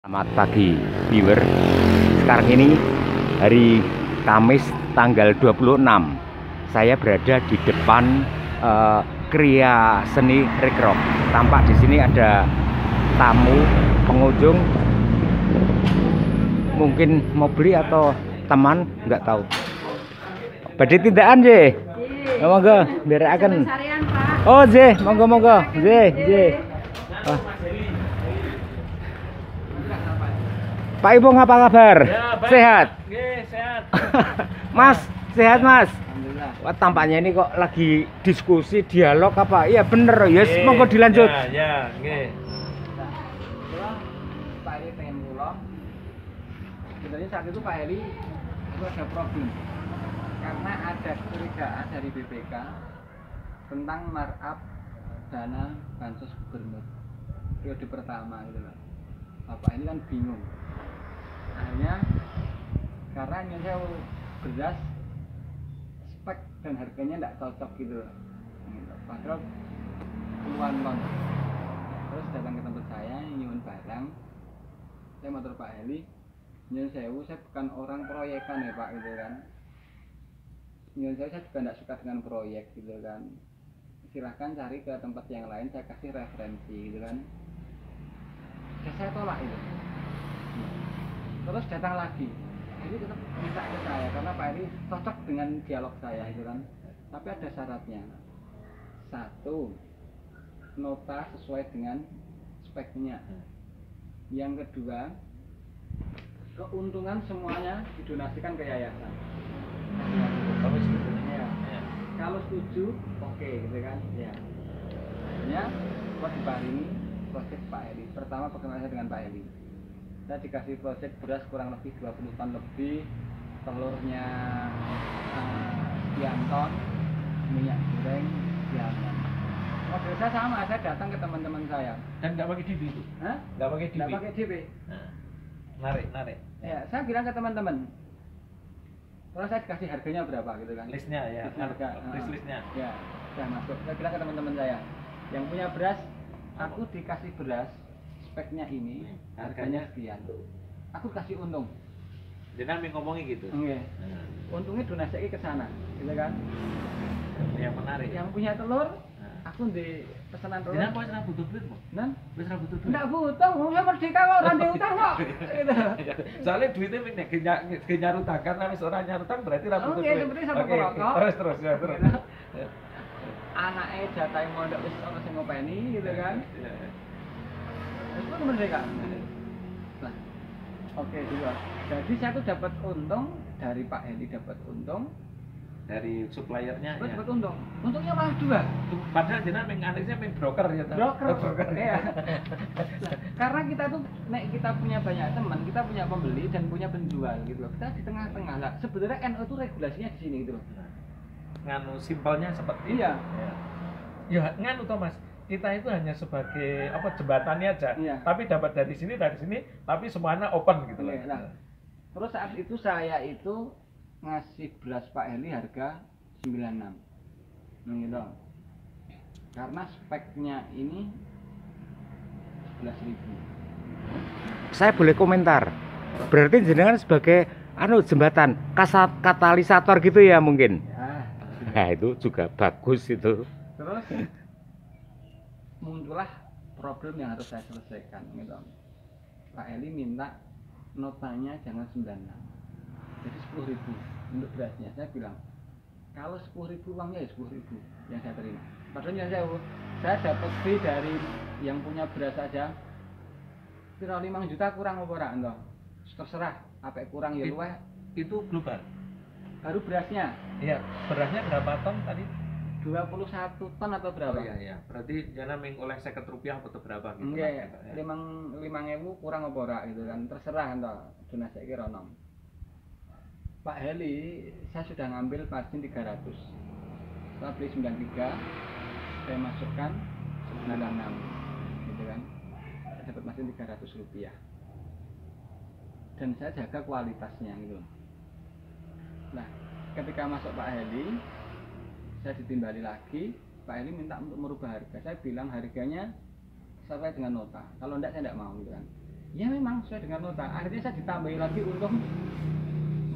Selamat pagi viewer. Sekarang ini hari Kamis tanggal 26. Saya berada di depan Kriya Seni Rekrok. Tampak di sini ada tamu pengunjung, mungkin mau beli atau teman, nggak tahu. Badhe tindakan je. Monggo nderekaken. Oh, je, monggo. Je. Pak Ipung apa kabar? Ya, baik. Sehat? Sehat. Mas, sehat Mas? Alhamdulillah. Wah, tampaknya ini kok lagi diskusi, dialog apa? Iya bener, yes, monggo dilanjut. Ya, nggih. Pak Heli pengen pulang. Sebenarnya saat itu Pak Heli itu ada problem karena ada kecurigaan dari BPK tentang markup dana bansos gubernur periode pertama gitu loh. Bapak ini kan bingung. Akhirnya karena Indonesia beras spek dan harganya tidak cocok gitu loh. Padahal puluhan ton. Terus datang ke tempat saya nyuwun barang. Saya matur Pak Heli, nyuwun sewu, saya bukan orang proyekan ya Pak gitu kan. Nyuwun sewu, saya juga tidak suka dengan proyek gitu kan. Silahkan cari ke tempat yang lain, saya kasih referensi gitu kan. Ya, saya tolak itu. Terus datang lagi, jadi tetap minta ke saya karena Pak Heli cocok dengan dialog saya gitu kan. Tapi ada syaratnya. Satu, nota sesuai dengan speknya. Yang kedua, keuntungan semuanya didonasikan ke yayasan. Ya. Kalau setuju, oke, gitu kan? Ya. Akhirnya, kok dibarengi proyek Pak Heli. Pertama perkenalan saya dengan Pak Heli. Saya dikasih proyek beras kurang lebih 20 ton lebih, telurnya sekian ton, minyak goreng sekian ton. Model saya sama, saya datang ke teman-teman saya. Dan nggak pakai DP itu? Hah? Nggak pakai DP? Nggak pakai DP. Narik. Ya, saya bilang ke teman-teman. Kalau saya dikasih harganya berapa gitu kan? Listnya ya. Listnya. Ya, sudah masuk. Saya bilang ke teman-teman saya, yang punya beras, aku dikasih beras speknya ini, harganya sekian. Aku kasih untung. Jangan ngomongin gitu. Oke. Untungnya donasi ke sana, gitu kan? Yang menarik. Yang punya telur, aku di pesanan telur. Jangan kok ora butuh duit kok. Nan? Wis ora butuh duit. Enggak butuh, saya merdeka kok, ora diutang kok. Gitu. Soalnya duitnya nek nyarutakan wis ora nyarutang berarti ora butuh Oke, duit. seperti sama rokok. Terus ya, terus. Anaknya jatahe mondok wis ana sing ngopeni gitu kan. Iya. Itu kemerdekaan. Nah, oke juga. Jadi saya tuh dapat untung dari Pak Heli, dapat untung Dari suppliernya terus ya. dapat untung. Untungnya malah dua. Padahal jenengan analisnya broker ya. Broker. Iya. Nah, karena kita tuh kita punya banyak teman, kita punya pembeli dan punya penjual gitu loh. Kita di tengah-tengah lah. Sebenarnya NU itu regulasinya di sini gitu loh. Nganu simpelnya seperti Iya. Ya nganu Thomas, kita itu hanya sebagai apa jembatannya aja. Iya. Tapi dapat dari sini, tapi semuanya open gitu loh. Oke, nah. Terus saat itu saya itu ngasih beras Pak Heli harga 96. Gitu. Karena speknya ini 11.000. Saya boleh komentar. Berarti jenengan sebagai jembatan, katalisator gitu ya mungkin. Ya. Nah, itu juga bagus itu. Terus muncullah problem yang harus saya selesaikan gitu. Pak Heli minta notanya jangan 96. Jadi 10.000 untuk berasnya. Saya bilang, kalau 10.000 uangnya ya 10.000 yang saya terima. Padahal saya dapat fee dari yang punya beras saja. Kira 5 juta kurang apa ora enggak? Terserah, apa kurang ya luweh. Itu global. Baru berasnya Iya, berasnya berapa ton tadi? 21 ton atau berapa? Oh iya. Berarti jangan oleh 50 rupiah atau berapa gitu. Enggak, 5.000 kurang apa ora gitu kan. Terserah enggak. Donasi iki rono. Pak Heli, saya sudah ngambil margin 300. Setelah beli 93, saya masukkan 96 gitu kan. Saya dapat margin 300 rupiah. Dan saya jaga kualitasnya gitu. Nah, ketika masuk Pak Heli, saya ditimbali lagi. Pak Heli minta untuk merubah harga. Saya bilang harganya sesuai dengan nota. Kalau enggak saya enggak mau gitu kan. Ya memang sesuai dengan nota. Akhirnya saya ditambahin lagi untung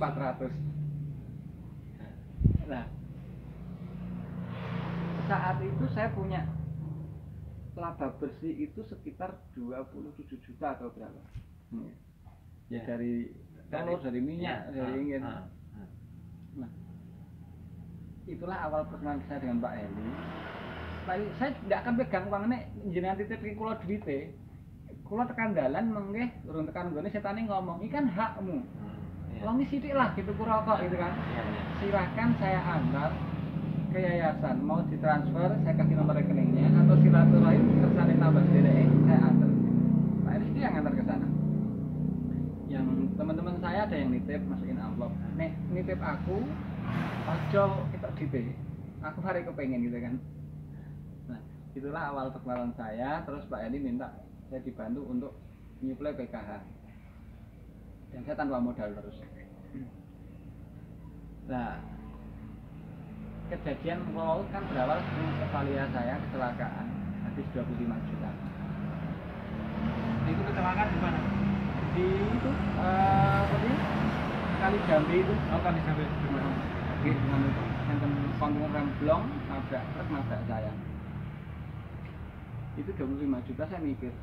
400. Nah, saat itu saya punya laba bersih itu sekitar 27 juta atau berapa? Ya. Dari telur, dari minyak, dari ingin. Nah, itulah awal perkenalan saya dengan Pak Heli. Tapi saya tidak akan pegang uang ini jenengan titip ke kula duwite. Kula tekan dalan menggih urung tekan nggone setane ngomong, "Iki kan hakmu." Longi sithik lah gitu rokok gitu kan. Silahkan saya antar ke yayasan, mau ditransfer saya kasih nomor rekeningnya atau silaturahim kersane tambah DDE saya antar. Pak Heli yang antar ke sana. Yang teman-teman saya ada yang nitip masukin amplop. Nek nitip aku ojo kita dite. Aku hari kepengen gitu kan. Nah, itulah awal perkenalan saya. Terus Pak Heli minta saya dibantu untuk nyuplai PKH. Dan saya tanpa modal terus. Nah, kejadian wow kan berawal dari Kevalia saya kecelakaan habis 25 juta. Itu kecelakaan di mana? Di itu Kali Jambi itu. Oh, Kali Jambi. Dengan itu yang kontainer remblong nabrak truk nabrak saya. Itu 25 juta. Saya mikir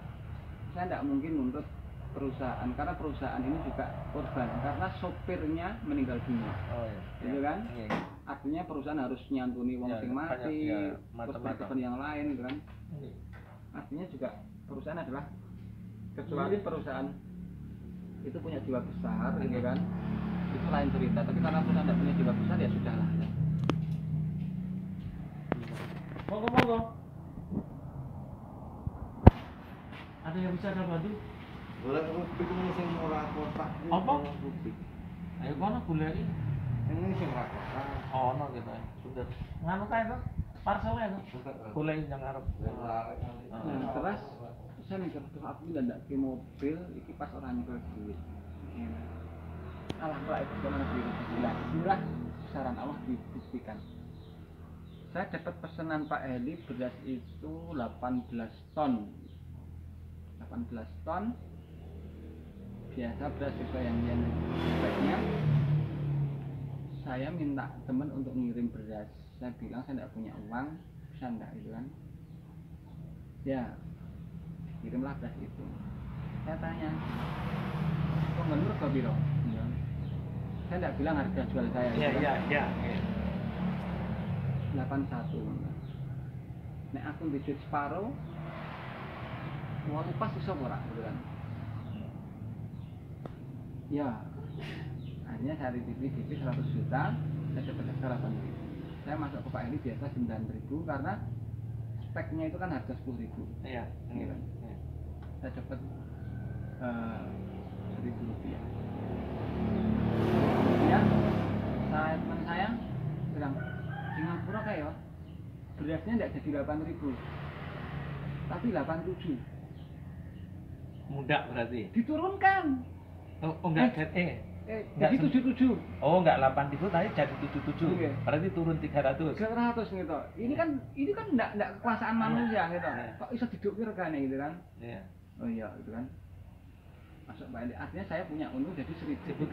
saya tidak mungkin nuntut perusahaan karena perusahaan ini juga korban karena sopirnya meninggal dunia. Oh iya. Gitu kan? Iya. Artinya perusahaan harus nyantuni wong Ya, sing mati, ya, terus macam-macam. korban yang lain gitu kan. Artinya juga perusahaan adalah kecuali perusahaan itu punya jiwa besar gitu kan. Itu lain cerita, tapi karena perusahaan tidak punya jiwa besar ya sudahlah. Monggo. Ada yang bisa ada bantu? Boleh rubik ini sing ora kotak. Apa? Rubik. Ayo kono goleki. Ini sing ora kotak. Ono gitu. Sudah. Nganu kae to? Parcel kae to. Goleki yang arep. Nah, terus saya mikir tuh aku tidak ke mobil, iki pas orang nyekel duit. Alah itu gimana duit? Inilah saran Allah dibuktikan. Saya dapat pesanan Pak Heli beras itu 18 ton. 18 ton. Biasa beras sesuai yang speknya. Saya minta teman untuk ngirim beras. Saya bilang saya tidak punya uang, bisa enggak gitu kan? Ya, kirimlah beras itu. Saya tanya, kok nggak nurut biro? Ya. Saya tidak bilang harga jual saya. Iya, gitu kan? iya. 81. Nek aku duit separuh, uang pas iso ora gitu kan. Ya. Akhirnya saya DP 100 juta, saya dapat extra 8.000. Saya masuk ke Pak Heli biasa 9.000 karena speknya itu kan harga 10.000. Iya. Gitu. Saya dapat 1.000 rupiah. Kemudian teman saya bilang, Singapura kayak berasnya tidak jadi 8.000 tapi 87. Muda berarti. Diturunkan. Oh enggak Jadi 77. Oh enggak 8.000 tadi jadi 77. Iya. Berarti turun 300. 300 gitu. Ini kan enggak kekuasaan manusia gitu. Iya. Kok bisa diduk regane gitu kan? Iya. Oh iya gitu kan. Masuk balik. Artinya saya punya untung jadi 1.300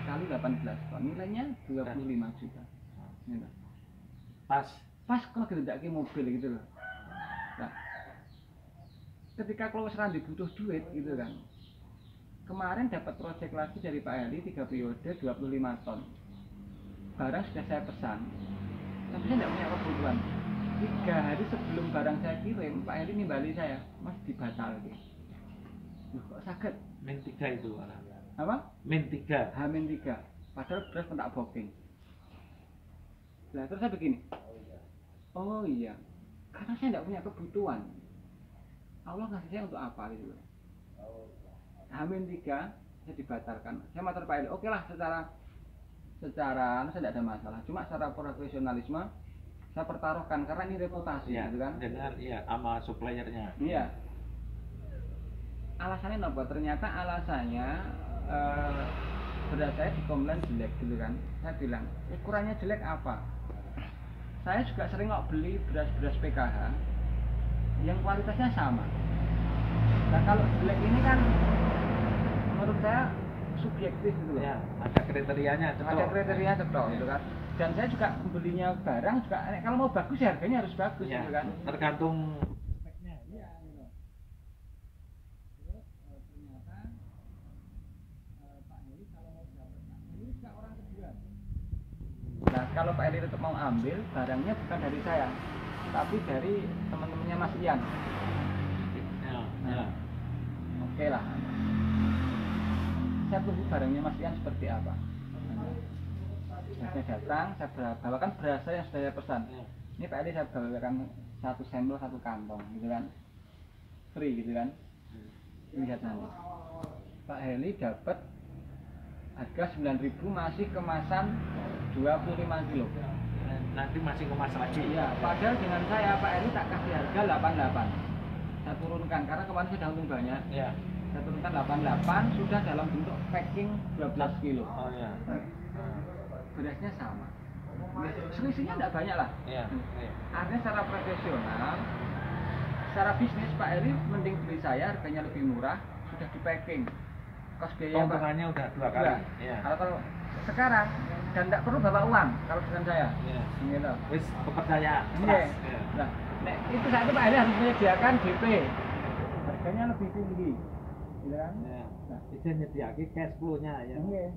kali 18 ton. Nilainya 25 juta. Gitu. Pas kalau kita tidak ke mobil gitu loh. Nah, ketika kalau sekarang dibutuh duit gitu kan. Kemarin dapat proyek lagi dari Pak Heli 3 periode 25 ton. Barang sudah saya pesan, tapi saya tidak punya kebutuhan. 3 hari sebelum barang saya kirim, Pak Heli nimbali saya, Mas dibatal gitu. Loh, kok sakit? Min 3 itu Apa? Min 3. Hamin 3. Padahal beras tak booking. Nah terus saya begini. Oh iya, karena saya tidak punya kebutuhan. Allah ngasih saya untuk apa gitu. Hamin 3 saya dibatalkan. Saya matur Pak Heli, oke lah secara saya tidak ada masalah. Cuma secara profesionalisme saya pertaruhkan karena ini reputasi Iya, gitu kan. dengan sama suppliernya. Iya. Alasannya apa? Ternyata alasannya beras saya dikomplain jelek gitu kan. Saya bilang, ukurannya jelek apa? Saya juga sering kok beli beras-beras PKH yang kualitasnya sama. Nah kalau jelek ini kan menurut saya subjektif gitu loh. Ya, ada kriterianya, Ada kriteria cetok gitu kan. Dan saya juga membelinya barang juga kalau mau bagus ya harganya harus bagus Ya, gitu kan. tergantung Speknya iya gitu. Terus ternyata Pak Heri kalau mau dapat ini juga orang kedua. Nah kalau Pak Heri tetap mau ambil barangnya bukan dari saya, tapi dari teman-temannya Mas Ian. ya. Oke lah. Saya tunggu barangnya Mas Ian seperti apa. Saya datang, saya bawakan beras saya yang sudah saya pesan. Ini Pak Heri saya bawakan satu sampel satu kantong gitu kan, free gitu kan. Lihat nanti Pak Heri dapat harga 9.000 masih kemasan 25 kilo. Nanti masih kemas lagi. Iya, padahal dengan saya Pak Heri tak kasih harga 88. Saya turunkan karena kemarin sudah untung banyak. Ya. Saya turunkan 88 sudah dalam bentuk packing 12 kilo. Oh ya. Berasnya sama. Selisihnya tidak banyak lah. Iya. Artinya secara profesional, secara bisnis Pak Heri mending beli saya harganya lebih murah, sudah di packing. Kos biaya Keuntungannya udah 2 kali. Iya. Iya. Kalau sekarang dan tidak perlu bawa uang kalau dengan saya. Iya. Gitu. Wis kepercayaan. Iya. Trust. Iya. Nah, itu saat itu Pak Heri harus menyediakan DP. Harganya lebih tinggi. Gitu kan? Ya. Nah, Bisa nyediakan cash flow-nya ya. iya.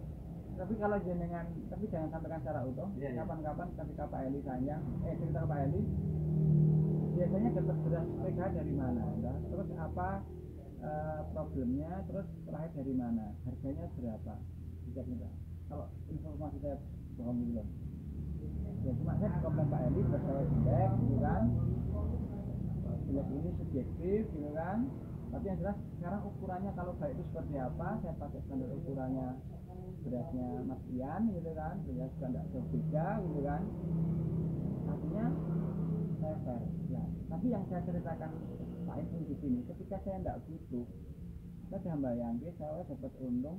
Tapi kalau jenengan, tapi jangan sampaikan secara utuh. Iya, iya. Kapan-kapan ketika Pak Heri tanya, cerita ke Pak Heri, biasanya dapat beras PK dari mana? Nah, terus apa problemnya? Terus terakhir dari mana? Harganya berapa? Tidak. Kalau informasi saya bohong gitu loh. Ya cuma saya dikomplain Pak Heri, beras saya jelek, gitu kan? Jelek ini subjektif, gitu kan? Tapi yang jelas sekarang ukurannya kalau baik itu seperti apa? Saya pakai standar ukurannya berasnya Mas Ian gitu kan, beras juga tidak jauh beda gitu kan. Artinya saya fair. Ya. Tapi yang saya ceritakan Pak Ibu di sini, ketika saya tidak butuh, saya sudah bayangin saya dapat untung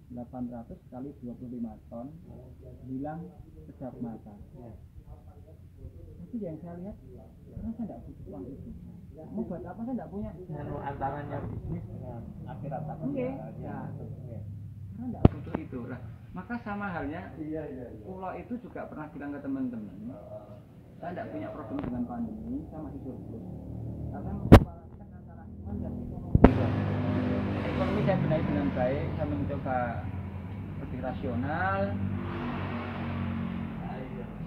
800 kali 25 ton, bilang kedap mata. Tapi yang saya lihat, karena saya tidak butuh uang itu. Mau buat apa saya tidak punya. Antaranya bisnis dengan akhirat. Oke. Ya. Karena tidak butuh itu lah. Maka sama halnya, pulau itu juga pernah bilang ke teman-teman, saya tidak punya problem dengan pandemi, saya masih surplus. Karena mengkomparasikan antara iman dan ekonomi. Ekonomi saya benahi dengan baik, saya mencoba lebih rasional.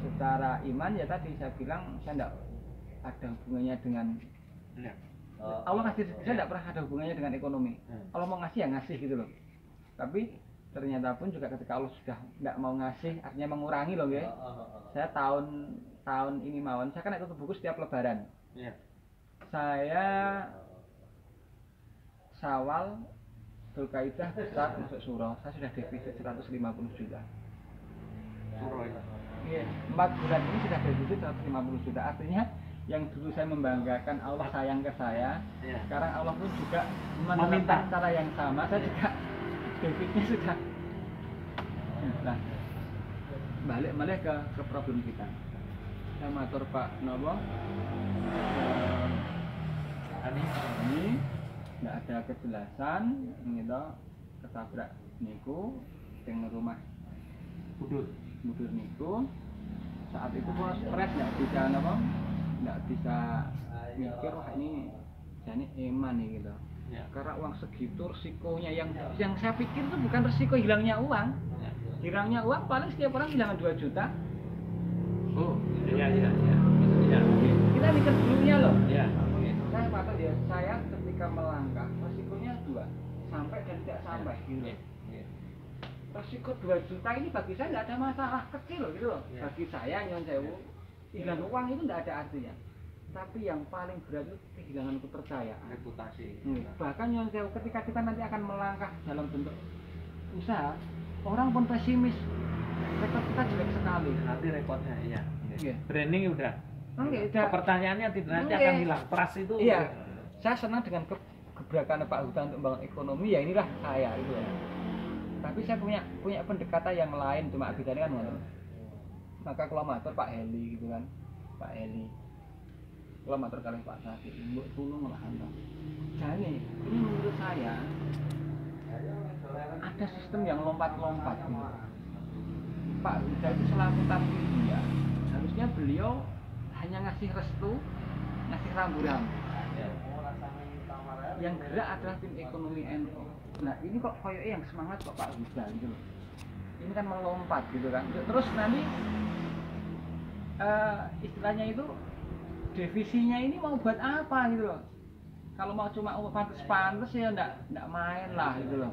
Secara iman ya tadi saya bilang saya tidak ada hubungannya dengan Allah ngasih rezeki, saya tidak pernah ada hubungannya dengan ekonomi. Allah mau ngasih ya ngasih gitu loh. Tapi ternyata pun juga ketika Allah sudah tidak mau ngasih, artinya mengurangi loh ya. Saya tahun ini mawon, saya kan ikut buku setiap lebaran. Saya Syawal, Dzulkaidah, saat masuk Suro, saya sudah defisit 150 juta. Iya, 4 bulan ini sudah defisit 150 juta. Artinya yang dulu saya membanggakan Allah sayang ke saya, sekarang Allah pun juga meminta cara yang sama. Saya juga defisitnya sudah. Nah, balik ke problem kita. Saya matur Pak Nobo, ini nggak ada kejelasan, gitu, ketabrak niku, dengan rumah budur niku. Saat itu pun stres, nggak bisa nopo, nggak bisa mikir wah ini jadi eman nih gitu. Karena uang segitu risikonya yang saya pikir itu bukan risiko hilangnya uang. Hilangnya uang paling setiap orang hilangan 2 juta. Oh, iya. Kita mikir dulunya loh. Iya. Saya kata dia, saya ketika melangkah risikonya 2 sampai dan tidak sampai gitu. Risiko 2 juta ini bagi saya tidak ada masalah kecil gitu loh. Bagi saya nyon sewu, hilang uang itu tidak ada artinya. Tapi yang paling berat itu kehilangan kepercayaan. Reputasi. Bahkan nyon sewu ketika kita nanti akan melangkah dalam bentuk usaha, orang pun pesimis. Rekod kita jelek sekali. Nanti rekodnya, iya. Iya. Branding udah. Udah. Pertanyaannya tidak nanti akan hilang. Trust itu. Iya. Saya senang dengan gebrakan Pak Huta untuk membangun ekonomi, ya inilah saya itu. Tapi saya punya pendekatan yang lain, cuma bedanya kan ngono. Maka kalau matur Pak Heli gitu kan. Pak Heli. kalau matur kali Pak Saki, mbok tulung lah anda. Jadi ini menurut saya ada sistem yang lompat-lompat gitu. Pak Huda itu selaku tamu India, harusnya beliau hanya ngasih restu, ngasih rambu-rambu. Yang gerak adalah tim ekonomi NU. Nah ini kok koyoknya yang semangat kok Pak Huda gitu loh. Ini kan melompat gitu kan. Terus nanti istilahnya itu devisinya ini mau buat apa gitu loh. Kalau mau cuma pantes-pantes ya enggak main lah gitu loh.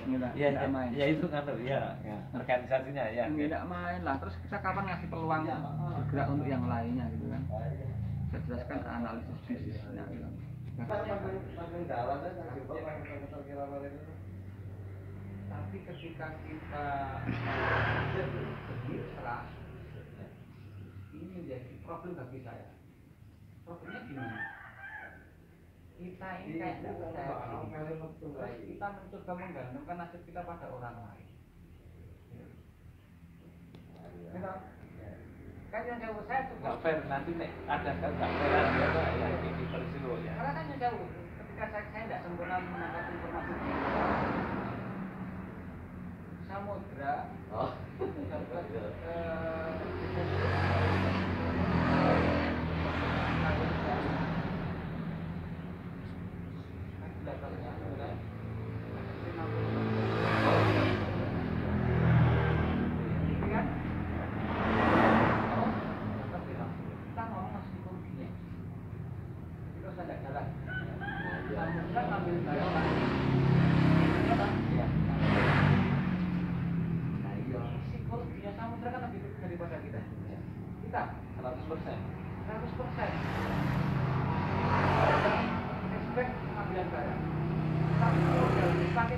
Enggak main. Ya itu kan ya, organisasinya ya. Enggak main lah. Terus kita kapan ngasih peluang bergerak untuk yang lainnya gitu kan. Saya jelaskan analisis bisnisnya gitu. Tapi ketika kita bermitra, ini menjadi problem bagi saya. Problemnya gimana? Kita ini kayak terus kita mencoba menggantungkan nasib kita pada orang lain. Kan yang jauh saya Nggak fair nanti nek ada kan nggak fair ya ini peristiwa ya. karena kan yang jauh. Ketika saya tidak sempurna menangkap informasi Samudra kita ngomong masih di Turkinya terus ada jalan Samudra ngambil barang ya. Nah iya psikologinya Samudra kan lebih tinggi daripada kita 100% expect pengambilan barang tapi kalau